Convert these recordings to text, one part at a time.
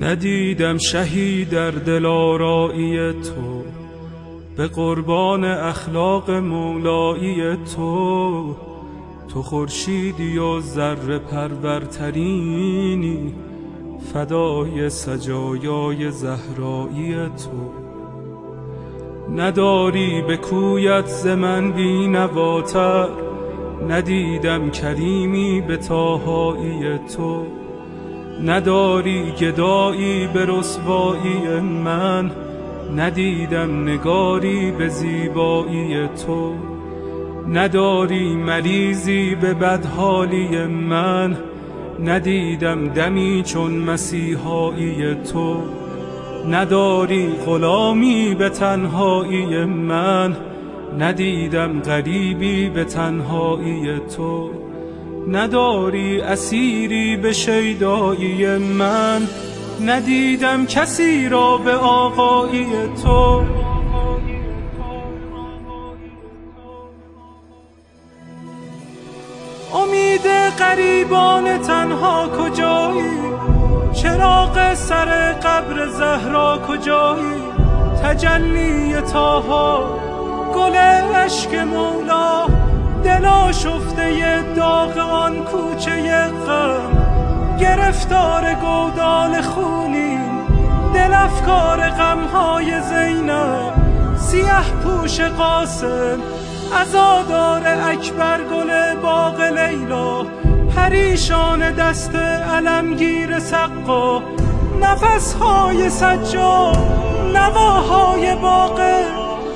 ندیدم شهی در دلارایی تو، به قربان اخلاق مولایی تو. تو خورشیدی و ذره پرورترینی، فدای سجایای زهرایی تو. نداری به کویت ز من بینواتر، ندیدم کریمی به طاهایی تو. نداری گدایی به رسوایی من، ندیدم نگاری به زیبایی تو. نداری مریضی به بدحالی من، ندیدم دمی چون مسیحایی تو. نداری غلامی به تنهایی من، ندیدم غریبی به تنهایی تو. نداری اسیری به شیدایی من، ندیدم کسی را به آقایی تو. امید غریبان تنها کجایی؟ چراغ سر قبر زهرا کجایی؟ تجلی طه، گل عشق مولا، دل آشفته داغ آن کوچه غم. گرفتار گودال خونی، دل افکار غمهای زینب. سیه پوش قاسم، عزادار اکبر، گل باغ لیلا. پریشان دست علمگیر سقا، نفسهای سجاد، نواهای باغ،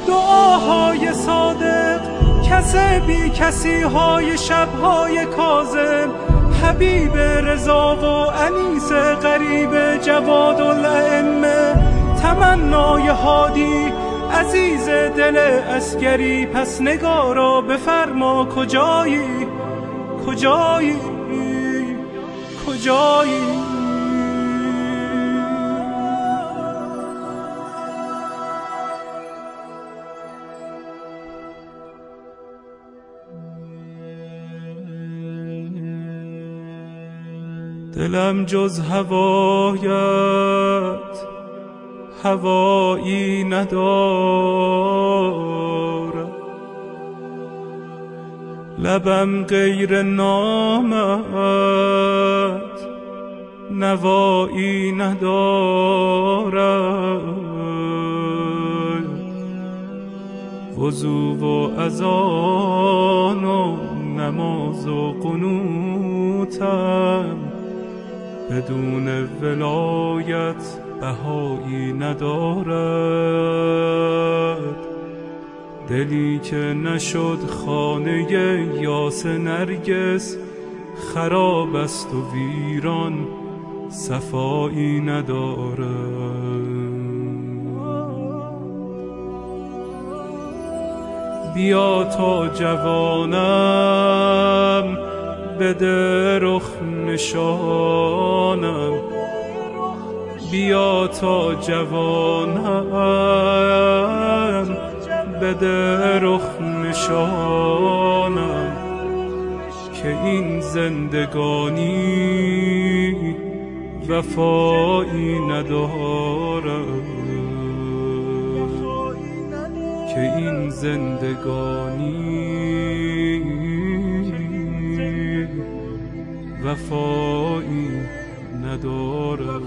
دعاهای صادق. کس بی کسی های شبهای کاظم، حبیب رضا و انیس غریب جواد الائمه. تمنای هادی عزیز دل عسکری، پس نگارا بفرما کجایی؟ کجایی؟ کجایی؟ دلم جز هوایت هوایی ندارد، لبم غیر نامت نوایی ندارد. وضو و اذان و نماز و قنوتم، بدون ولایت بهایی ندارد. دلی که نشد خانه یاس نرگس، خراب است و ویران صفایی ندارد. بیا تا جوانم بده رخ نشانم، بیا تا جوانم بده رخ نشانم. که این زندگانی وفایی ندارد، که این زندگانی وفایی ندارد.